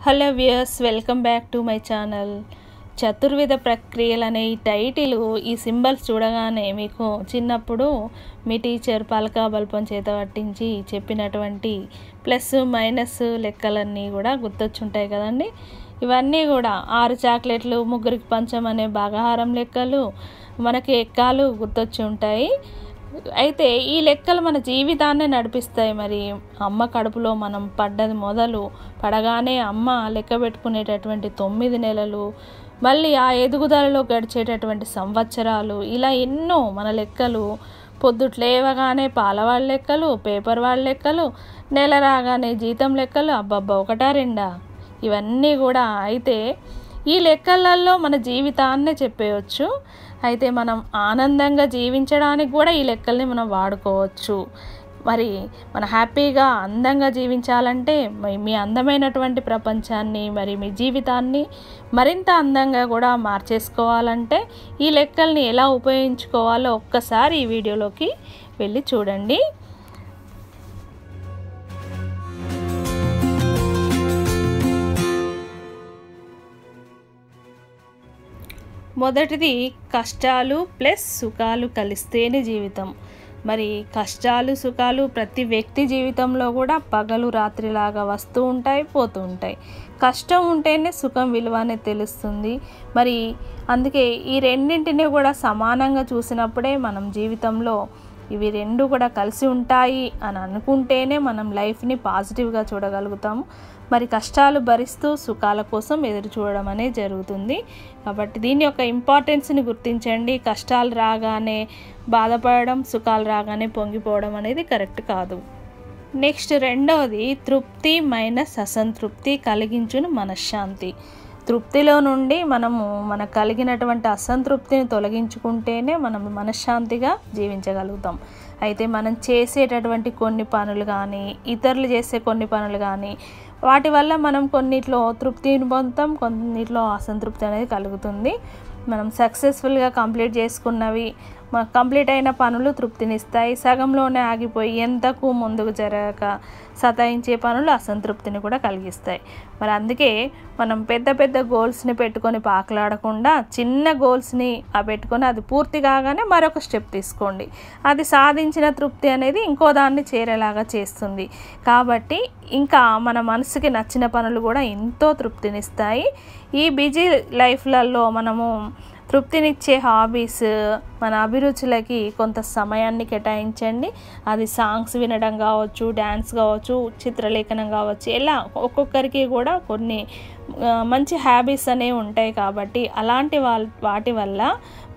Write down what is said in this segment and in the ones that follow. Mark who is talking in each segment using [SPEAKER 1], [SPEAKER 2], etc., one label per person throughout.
[SPEAKER 1] Hello viewers, welcome back to my channel. చతుర్విధ ప్రక్రియలు అనే ఈ టైటిల్, ఈ సింబల్స్ చూడగానే మీకు చిన్నప్పుడు మీ టీచర్ పలక బల్పం చేత పట్టించి చెప్పినటువంటి ప్లస్ మైనస్ లెక్కలన్నీ కూడా గుర్తొచ్చుంటాయి కదండి. ఇవన్నీ కూడా 6 చాక్లెట్లు, ముగ్గురికి పంచం అనే భాగాహారం లెక్కలు, మనకి ఎక్కాలు గుర్తొచ్చి ఉంటాయి. అయితే ఈ లెక్కలు మన జీవితాన్ని నడిపిస్తాయి. మరి అమ్మ కడుపులో మనం పడ్డది మొదలు పడగానే అమ్మ లెక్క పెట్టుకునేటటువంటి 9 నెలలు, మళ్ళీ ఆ ఎదుగుదలలో గడిచేటటువంటి సంవత్సరాలు, ఇలా ఎన్నో మన లెక్కలు. పొద్దుట్లేవగానే పాలవాళ్ళ లెక్కలు, పేపర్ వాళ్ళ లెక్కలు, నెల రాగానే జీతం లెక్కలు, అబ్బబ్బా ఒకటా రెండా, ఇవన్నీ కూడా. అయితే ఈ లెక్కలలో మన జీవితాన్నే చెప్పేయచ్చు. అయితే మనం ఆనందంగా జీవించడానికి కూడా ఈ లెక్కల్ని మనం వాడుకోవచ్చు. మరి మన హ్యాపీగా అందంగా జీవించాలంటే మీ అందమైనటువంటి ప్రపంచాన్ని, మరి మీ జీవితాన్ని మరింత అందంగా కూడా మార్చేసుకోవాలంటే ఈ లెక్కల్ని ఎలా ఉపయోగించుకోవాలో ఒక్కసారి ఈ వీడియోలోకి వెళ్ళి చూడండి. మొదటిది కష్టాలు ప్లస్ సుఖాలు కలిస్తేనే జీవితం. మరి కష్టాలు సుఖాలు ప్రతి వ్యక్తి జీవితంలో కూడా పగలు రాత్రిలాగా వస్తూ ఉంటాయి, పోతూ ఉంటాయి. కష్టం ఉంటేనే సుఖం విలువ అనేది తెలుస్తుంది. మరి అందుకే ఈ రెండింటిని కూడా సమానంగా చూసినప్పుడే మనం జీవితంలో ఇవి రెండు కూడా కలిసి ఉంటాయి అని అనుకుంటేనే మనం లైఫ్ని పాజిటివ్గా చూడగలుగుతాము. మరి కష్టాలు భరిస్తూ సుఖాల కోసం ఎదురు చూడడం అనేది జరుగుతుంది. కాబట్టి దీని యొక్క ఇంపార్టెన్స్ని గుర్తించండి. కష్టాలు రాగానే బాధపడడం, సుఖాలు రాగానే పొంగిపోవడం అనేది కరెక్ట్ కాదు. నెక్స్ట్ రెండవది తృప్తి మైనస్ అసంతృప్తి కలిగించును మనశ్శాంతి. తృప్తిలో నుండి మనకు కలిగినటువంటి అసంతృప్తిని తొలగించుకుంటేనే మనం మనశ్శాంతిగా జీవించగలుగుతాం. అయితే మనం చేసేటటువంటి కొన్ని పనులు కానీ, ఇతరులు చేసే కొన్ని పనులు కానీ, వాటి వల్ల మనం కొన్నిట్లో తృప్తిని పొందుతాం, కొన్నిట్లో అసంతృప్తి అనేది కలుగుతుంది. మనం సక్సెస్ఫుల్గా కంప్లీట్ చేసుకున్నవి, కంప్లీట్ అయిన పనులు తృప్తినిస్తాయి. సగంలోనే ఆగిపోయి ఎంతకు ముందుకు జరగక సతాయించే పనులు అసంతృప్తిని కూడా కలిగిస్తాయి. మరి అందుకే మనం పెద్ద పెద్ద గోల్స్ని పెట్టుకొని పాకలాడకుండా చిన్న గోల్స్ని పెట్టుకొని అది పూర్తి కాగానే మరొక స్టెప్ తీసుకోండి. అది సాధించిన తృప్తి అనేది ఇంకో దాన్ని చేరేలాగా చేస్తుంది. కాబట్టి ఇంకా మన మనసుకి నచ్చిన పనులు కూడా ఎంతో తృప్తినిస్తాయి. ఈ బిజీ లైఫ్లలో మనము తృప్తినిచ్చే హాబీస్, మన అభిరుచులకి కొంత సమయాన్ని కేటాయించండి. అది సాంగ్స్ వినడం కావచ్చు, డ్యాన్స్ కావచ్చు, చిత్రలేఖనం కావచ్చు, ఇలా ఒక్కొక్కరికి కూడా కొన్ని మంచి హ్యాబీస్ అనేవి ఉంటాయి. కాబట్టి అలాంటి వాటి వల్ల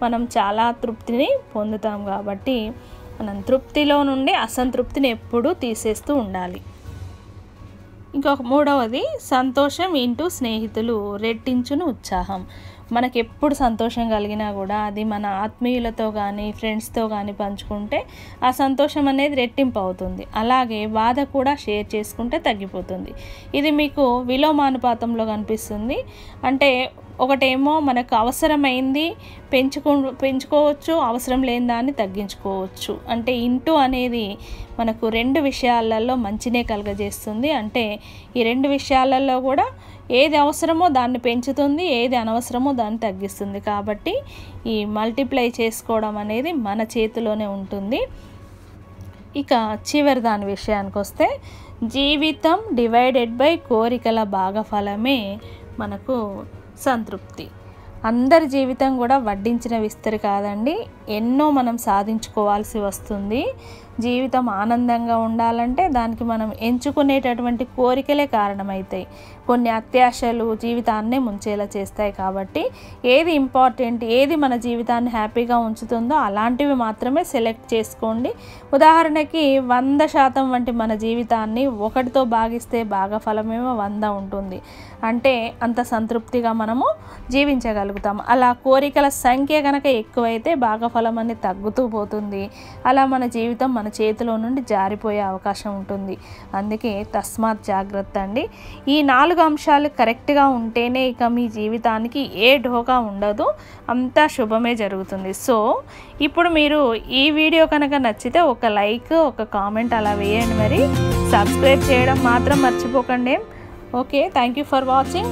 [SPEAKER 1] మనం చాలా తృప్తిని పొందుతాం. కాబట్టి మనం తృప్తిలో నుండి అసంతృప్తిని ఎప్పుడూ తీసేస్తూ ఉండాలి. ఇంకొక మూడవది సంతోషం ఇంటూ స్నేహితులు రెట్టించును ఉత్సాహం. మనకి ఎప్పుడు సంతోషం కలిగినా కూడా అది మన ఆత్మీయులతో కానీ, ఫ్రెండ్స్తో కానీ పంచుకుంటే ఆ సంతోషం అనేది రెట్టింపు అవుతుంది. అలాగే బాధ కూడా షేర్ చేసుకుంటే తగ్గిపోతుంది. ఇది మీకు విలోమానుపాతంలో కనిపిస్తుంది. అంటే ఒకటేమో మనకు అవసరమైంది పెంచుకోవచ్చు, అవసరం లేని దాన్ని తగ్గించుకోవచ్చు. అంటే ఇంటూ అనేది మనకు 2 విషయాలలో మంచినే కలుగజేస్తుంది. అంటే ఈ 2 విషయాలలో కూడా ఏది అవసరమో దాన్ని పెంచుతుంది, ఏది అనవసరమో దాన్ని తగ్గిస్తుంది. కాబట్టి ఈ మల్టిప్లై చేసుకోవడం అనేది మన చేతిలోనే ఉంటుంది. ఇక చివరి దాని విషయానికి వస్తే జీవితం డివైడెడ్ బై కోరికల భాగఫలమే మనకు సంతృప్తి. అందరి జీవితం కూడా వడ్డించిన విస్తరి కాదండి. ఎన్నో మనం సాధించుకోవాల్సి వస్తుంది. జీవితం ఆనందంగా ఉండాలంటే దానికి మనం ఎంచుకునేటటువంటి కోరికలే కారణమవుతాయి. కొన్ని అత్యాశలు జీవితాన్నే ముంచేలా చేస్తాయి. కాబట్టి ఏది ఇంపార్టెంట్, ఏది మన జీవితాన్ని హ్యాపీగా ఉంచుతుందో అలాంటివి మాత్రమే సెలెక్ట్ చేసుకోండి. ఉదాహరణకి 100% వంటి మన జీవితాన్ని 1తో భాగిస్తే భాగఫలమేమో 100 ఉంటుంది. అంటే అంత సంతృప్తిగా మనము జీవించగలుగుతాం. అలా కోరికల సంఖ్య కనుక ఎక్కువైతే భాగఫలం అనేది తగ్గుతూ పోతుంది. అలా మన జీవితం మన చేతిలో నుండి జారిపోయే అవకాశం ఉంటుంది. అందుకే తస్మాత్ జాగ్రత్త అండి. ఈ 4 అంశాలు కరెక్ట్గా ఉంటేనే ఇక మీ జీవితానికి ఏ ఢోకా ఉండదు, అంతా శుభమే జరుగుతుంది. సో ఇప్పుడు మీరు ఈ వీడియో కనుక నచ్చితే ఒక లైక్, ఒక కామెంట్ అలా వేయండి. మరి సబ్స్క్రైబ్ చేయడం మాత్రం మర్చిపోకండి. Okay, thank you for watching.